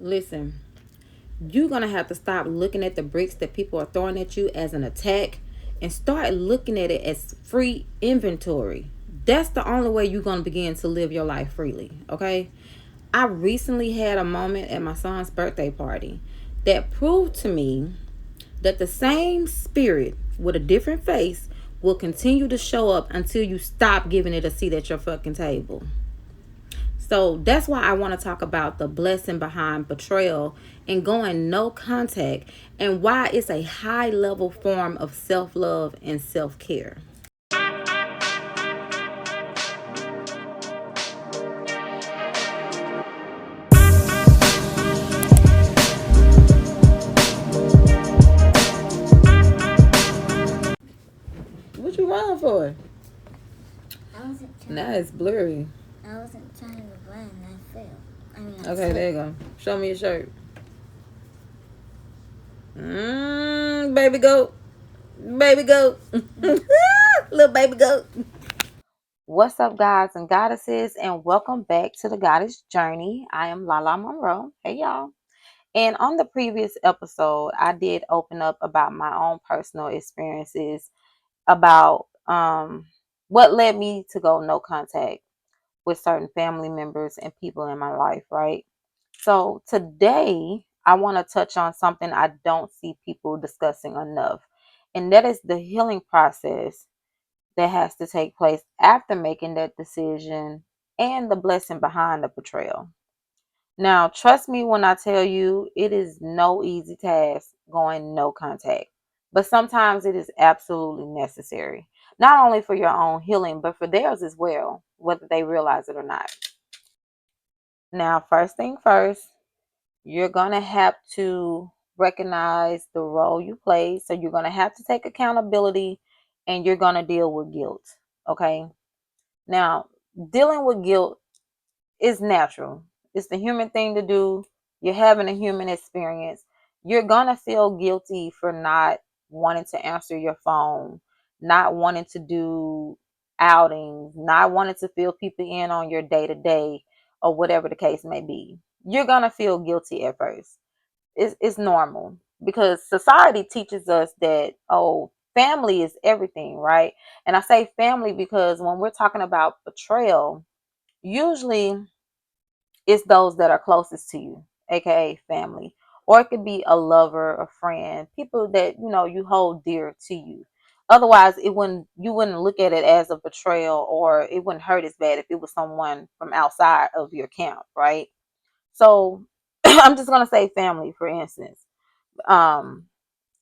Listen, you're going to have to stop looking at the bricks that people are throwing at you as an attack and start looking at it as free inventory. That's the only way you're going to begin to live your life freely, okay? I recently had a moment at my son's birthday party that proved to me that the same spirit with a different face will continue to show up until you stop giving it a seat at your fucking table. So that's why I want to talk about the blessing behind betrayal and going no contact and why it's a high level form of self love and self care. What you running for? I wasn't trying. Now it's blurry. I wasn't trying to run. I fell. Okay, there you go. Show me your shirt. Baby goat. Baby goat. Little baby goat. What's up, guys and goddesses, and welcome back to the Goddess Journey. I am Lala Monroe. Hey, y'all. And on the previous episode, I did open up about my own personal experiences about what led me to go no contact with certain family members and people in my life, right? So today, I want to touch on something I don't see people discussing enough, and that is the healing process that has to take place after making that decision and the blessing behind the betrayal. Now, trust me when I tell you it is no easy task going no contact, but sometimes it is absolutely necessary, not only for your own healing, but for theirs as well, whether they realize it or not. Now, first thing first, you're going to have to recognize the role you play. So, you're going to have to take accountability and you're going to deal with guilt. Okay. Now, dealing with guilt is natural. It's the human thing to do. You're having a human experience. You're going to feel guilty for not wanting to answer your phone, not wanting to do outings, not wanting to fill people in on your day to day, or whatever the case may be. You're going to feel guilty at first. It's normal because society teaches us that, oh, family is everything, right? And I say family because when we're talking about betrayal, usually it's those that are closest to you, aka family, or it could be a lover, a friend, people that you hold dear to you. Otherwise, it wouldn't you wouldn't look at it as a betrayal, or it wouldn't hurt as bad if it was someone from outside of your camp, right? So I'm just gonna say family, for instance. Um,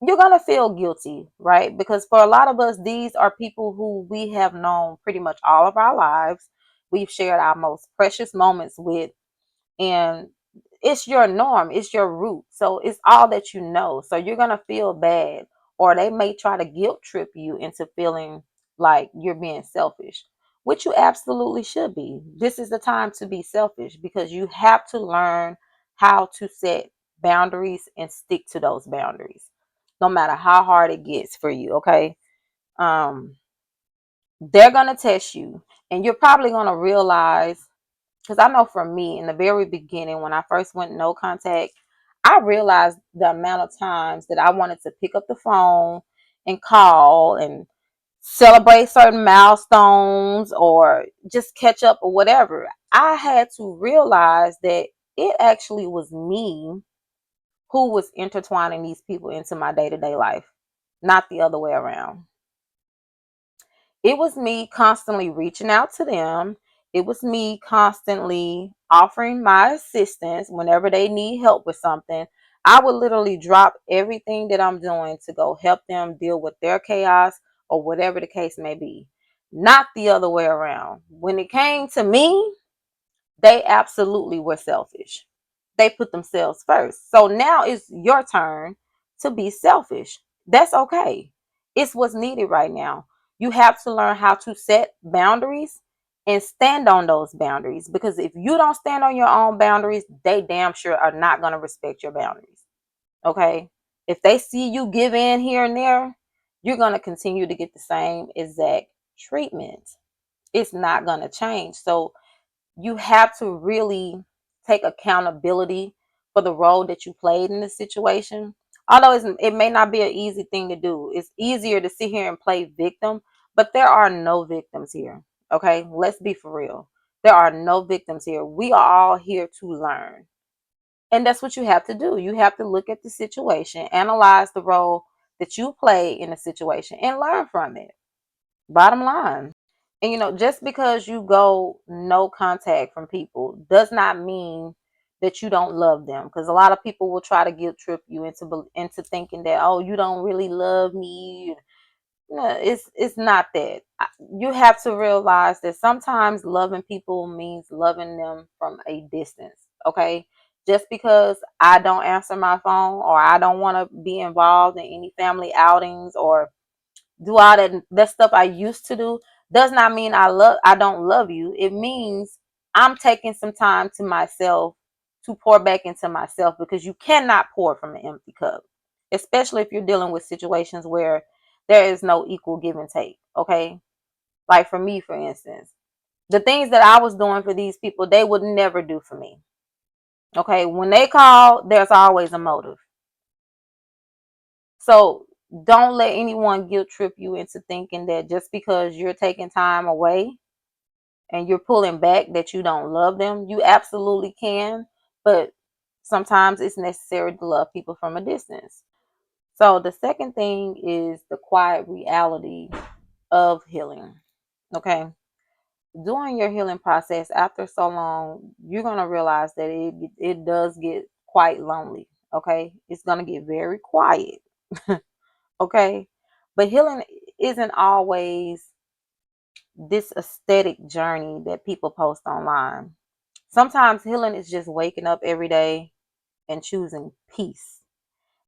you're gonna feel guilty, right? Because for a lot of us, these are people who we have known pretty much all of our lives. We've shared our most precious moments with, and it's your norm, it's your root, so it's all that you know. So you're gonna feel bad, or they may try to guilt trip you into feeling like you're being selfish, which you absolutely should be. This is the time to be selfish because you have to learn how to set boundaries and stick to those boundaries no matter how hard it gets for you. Okay. um they're gonna test you, and you're probably gonna realize, because I know for me in the very beginning when I first went no contact, I realized the amount of times that I wanted to pick up the phone and call and celebrate certain milestones or just catch up or whatever. I had to realize that it actually was me who was intertwining these people into my day-to-day life, not the other way around. It was me constantly reaching out to them. It was me constantly offering my assistance whenever they need help with something. I would literally drop everything that I'm doing to go help them deal with their chaos or whatever the case may be. Not the other way around. When it came to me, they absolutely were selfish. They put themselves first. So now it's your turn to be selfish. That's okay. It's what's needed right now. You have to learn how to set boundaries and stand on those boundaries, because if you don't stand on your own boundaries, they damn sure are not going to respect your boundaries. Okay? If they see you give in here and there, you're going to continue to get the same exact treatment. It's not going to change. So you have to really take accountability for the role that you played in the situation. Although it may not be an easy thing to do. It's easier to sit here and play victim, but there are no victims here. Okay, let's be for real. There are no victims here. We are all here to learn. And that's what you have to do. You have to look at the situation, analyze the role that you play in the situation, and learn from it. Bottom line. And just because you go no contact from people does not mean that you don't love them. Because a lot of people will try to guilt trip you into thinking that, oh, you don't really love me. No, it's not that. You have to realize that sometimes loving people means loving them from a distance. Okay, just because I don't answer my phone or I don't want to be involved in any family outings or do all that stuff I used to do does not mean I don't love you. It means I'm taking some time to myself to pour back into myself, because you cannot pour from an empty cup, especially if you're dealing with situations where there is no equal give and take. Okay, like for me, for instance, the things that I was doing for these people, they would never do for me. Okay, when they call, there's always a motive. So don't let anyone guilt trip you into thinking that just because you're taking time away and you're pulling back that you don't love them. You absolutely can, but sometimes it's necessary to love people from a distance. So the second thing is the quiet reality of healing. Okay. During your healing process, after so long, you're going to realize that it does get quite lonely. Okay. It's going to get very quiet. Okay. But healing isn't always this aesthetic journey that people post online. Sometimes healing is just waking up every day and choosing peace.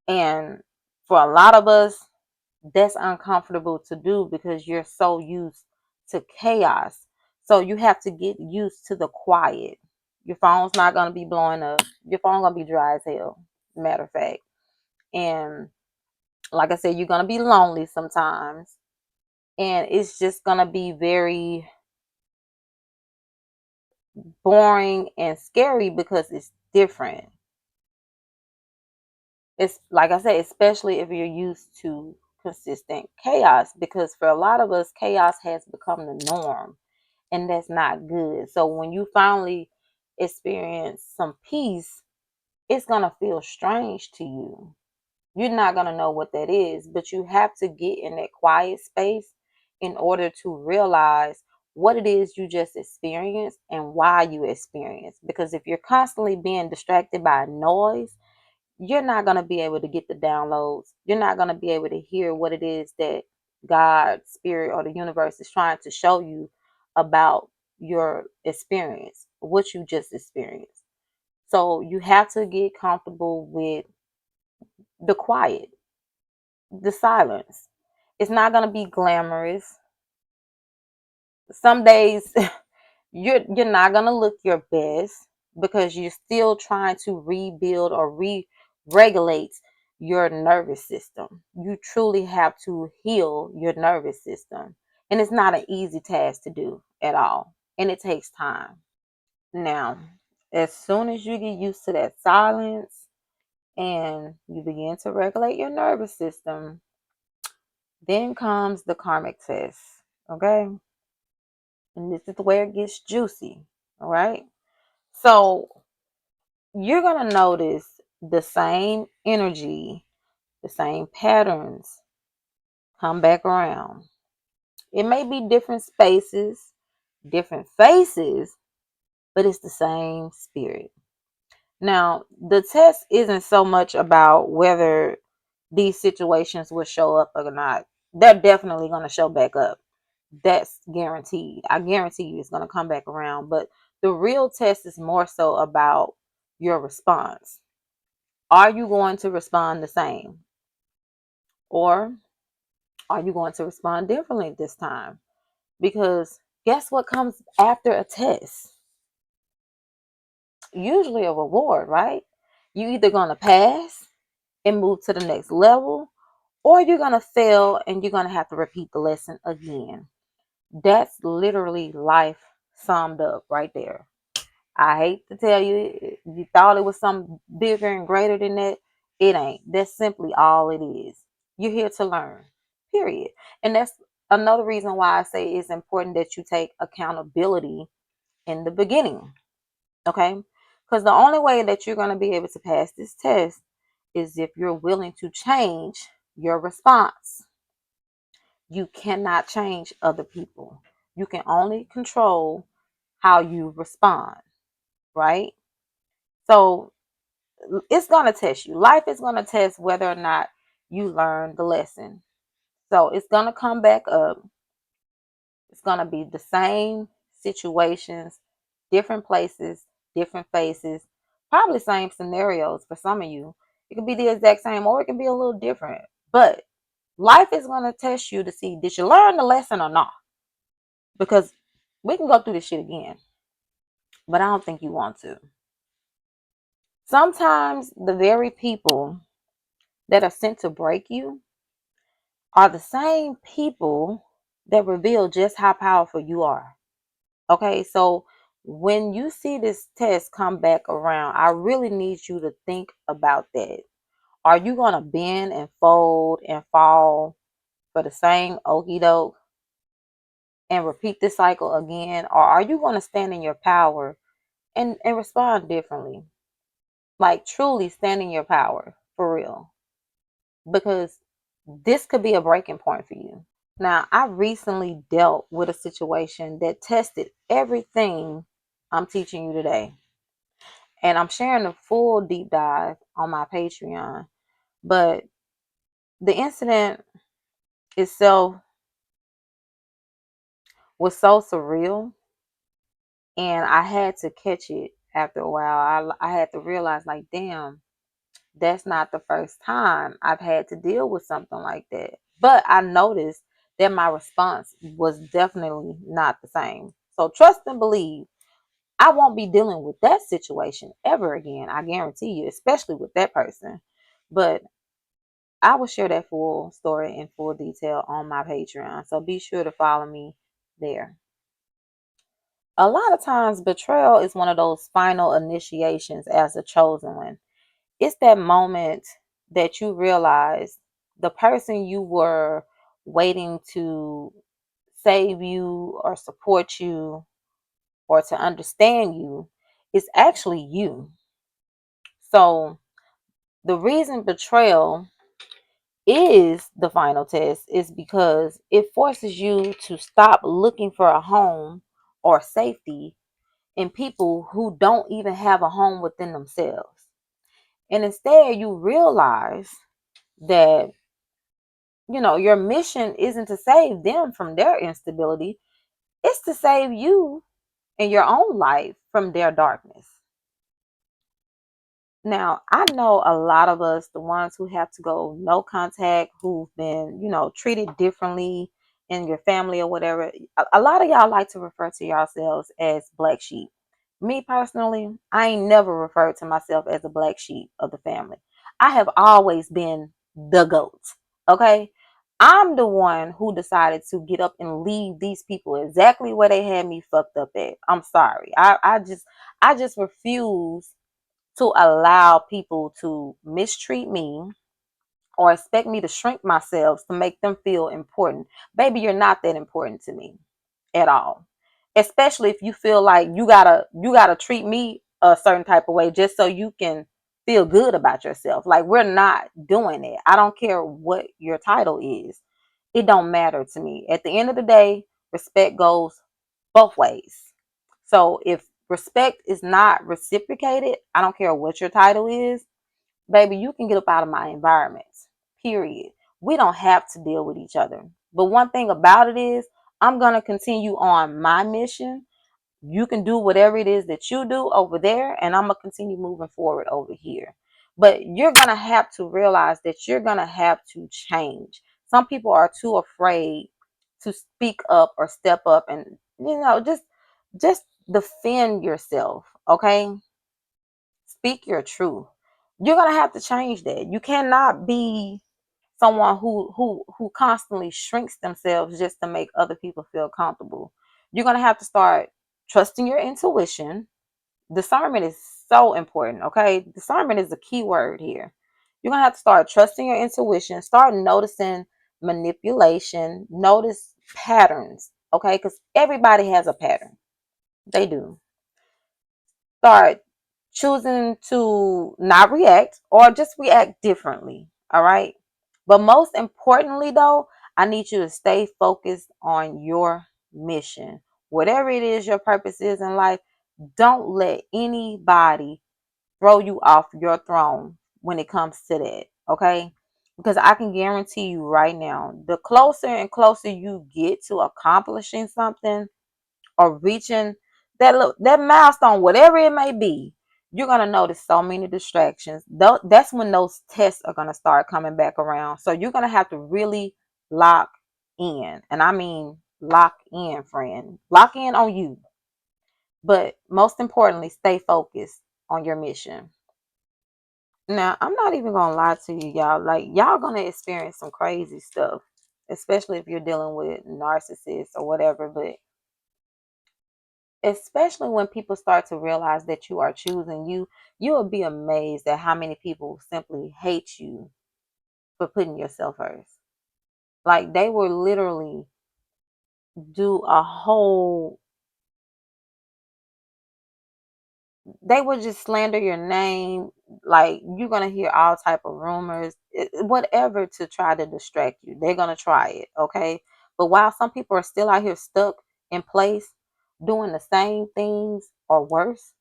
And for a lot of us, that's uncomfortable to do because you're so used to chaos. So you have to get used to the quiet. Your phone's not going to be blowing up. Your phone's going to be dry as hell, matter of fact. And like I said, you're going to be lonely sometimes. And it's just going to be very boring and scary because it's different. It's like I said, especially if you're used to consistent chaos, because for a lot of us, chaos has become the norm, and that's not good. So when you finally experience some peace, it's going to feel strange to you. You're not going to know what that is, but you have to get in that quiet space in order to realize what it is you just experienced and why you experienced. Because if you're constantly being distracted by noise, you're not going to be able to get the downloads. You're not going to be able to hear what it is that God, spirit, or the universe is trying to show you about your experience, what you just experienced. So you have to get comfortable with the quiet, the silence. It's not going to be glamorous. Some days you're not going to look your best because you're still trying to rebuild or re-regulate your nervous system. You truly have to heal your nervous system, and it's not an easy task to do at all, and it takes time. Now, as soon as you get used to that silence and you begin to regulate your nervous system, then comes the karmic test. Okay, and this is where it gets juicy. All right, so you're going to notice the same energy, the same patterns come back around. It may be different spaces, different faces, but it's the same spirit. Now, the test isn't so much about whether these situations will show up or not. They're definitely going to show back up. That's guaranteed. I guarantee you it's going to come back around. But the real test is more so about your response. Are you going to respond the same? Or are you going to respond differently this time? Because guess what comes after a test? Usually a reward, right? You either going to pass and move to the next level, or you're going to fail and you're going to have to repeat the lesson again. That's literally life summed up right there. I hate to tell you, you thought it was something bigger and greater than that. It ain't. That's simply all it is. You're here to learn, period. And that's another reason why I say it's important that you take accountability in the beginning. Okay? Because the only way that you're going to be able to pass this test is if you're willing to change your response. You cannot change other people. You can only control how you respond, right? So it's going to test you. Life is going to test whether or not you learn the lesson. So it's going to come back up. It's going to be the same situations, different places, different faces, probably same scenarios for some of you. It could be the exact same or it can be a little different. But life is going to test you to see, did you learn the lesson or not? Because we can go through this shit again, but I don't think you want to. Sometimes the very people that are sent to break you are the same people that reveal just how powerful you are. Okay, so when you see this test come back around, I really need you to think about that. Are you going to bend and fold and fall for the same okie doke and repeat this cycle again? Or are you going to stand in your power and respond differently? Like truly stand in your power for real. Because this could be a breaking point for you. Now, I recently dealt with a situation that tested everything I'm teaching you today. And I'm sharing a full deep dive on my Patreon. But the incident itself was so surreal. And I had to catch it after a while. I had to realize, like, damn, that's not the first time I've had to deal with something like that. But I noticed that my response was definitely not the same. So trust and believe I won't be dealing with that situation ever again. I guarantee you, especially with that person. But I will share that full story in full detail on my Patreon. So be sure to follow me there. A lot of times, betrayal is one of those final initiations as a chosen one. It's that moment that you realize the person you were waiting to save you or support you or to understand you is actually you. So the reason betrayal is the final test is because it forces you to stop looking for a home or safety in people who don't even have a home within themselves. And instead you realize that your mission isn't to save them from their instability, it's to save you and your own life from their darkness. Now, I know a lot of us, the ones who have to go no contact, who've been, treated differently in your family or whatever. A lot of y'all like to refer to yourselves as black sheep. Me personally, I ain't never referred to myself as a black sheep of the family. I have always been the goat. Okay? I'm the one who decided to get up and leave these people exactly where they had me fucked up at. I'm sorry. I just refuse to allow people to mistreat me or expect me to shrink myself to make them feel important. Baby, you're not that important to me at all. Especially if you feel like you gotta treat me a certain type of way just so you can feel good about yourself. Like, we're not doing it. I don't care what your title is. It don't matter to me. At the end of the day, respect goes both ways. So if respect is not reciprocated, I don't care what your title is, baby, you can get up out of my environment. Period. We don't have to deal with each other. But one thing about it is, I'm going to continue on my mission. You can do whatever it is that you do over there, and I'm going to continue moving forward over here. But you're going to have to realize that you're going to have to change. Some people are too afraid to speak up or step up and, just defend yourself, okay? Speak your truth. You're going to have to change that. You cannot be someone who constantly shrinks themselves just to make other people feel comfortable. You're going to have to start trusting your intuition, Discernment is so important, okay? Discernment is the key word here. You're going to have to start trusting your intuition, start noticing manipulation, notice patterns, okay? Because everybody has a pattern. They do. Start choosing to not react or just react differently, all right? But most importantly, though, I need you to stay focused on your mission. Whatever it is your purpose is in life, don't let anybody throw you off your throne when it comes to that, okay? Because I can guarantee you right now, the closer and closer you get to accomplishing something or reaching that milestone, whatever it may be, you're gonna notice so many distractions. That's when those tests are gonna start coming back around. So you're gonna have to really lock in, and I mean lock in, friend. Lock in on you, but most importantly, stay focused on your mission. Now, I'm not even gonna lie to you, y'all. Like, y'all gonna experience some crazy stuff, especially if you're dealing with narcissists or whatever. But especially when people start to realize that you are choosing you will be amazed at how many people simply hate you for putting yourself first. Like, they will literally do a whole they would just slander your name. Like, you're gonna hear all type of rumors, whatever, to try to distract you. They're gonna try it, okay? But while some people are still out here stuck in place doing the same things or worse,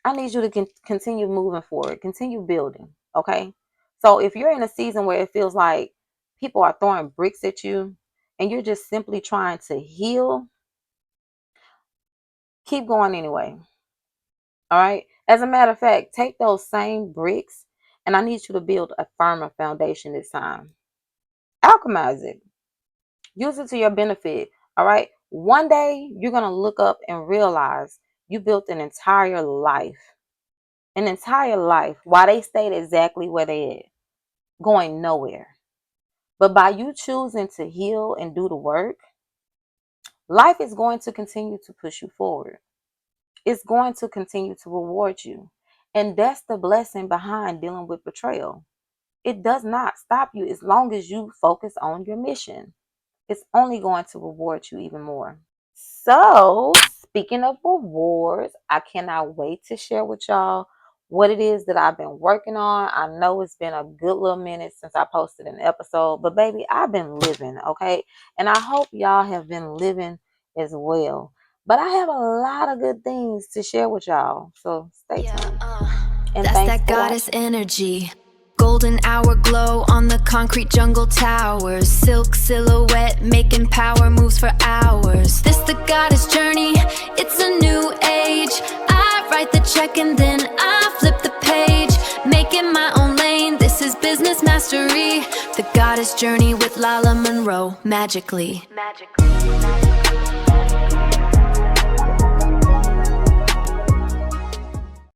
I need you to continue moving forward, continue building, okay? So if you're in a season where it feels like people are throwing bricks at you and you're just simply trying to heal, keep going anyway. All right. As a matter of fact, take those same bricks and I need you to build a firmer foundation this time. Alchemize it. Use it to your benefit. All right. One day you're going to look up and realize you built an entire life. An entire life while they stayed exactly where they at, going nowhere. But by you choosing to heal and do the work, life is going to continue to push you forward. It's going to continue to reward you. And that's the blessing behind dealing with betrayal. It does not stop you as long as you focus on your mission. It's only going to reward you even more. So, speaking of rewards, I cannot wait to share with y'all what it is that I've been working on. I know it's been a good little minute since I posted an episode, but baby, I've been living, okay? And I hope y'all have been living as well. But I have a lot of good things to share with y'all, so stay tuned. And that's thanks that for goddess watching. energy. Golden hour glow on the concrete jungle towers. Silk silhouette making power moves for hours. This the goddess journey, it's a new age. I write the check and then I flip the page. Making my own lane, this is business mastery. The goddess journey with Lala Monroe, magically.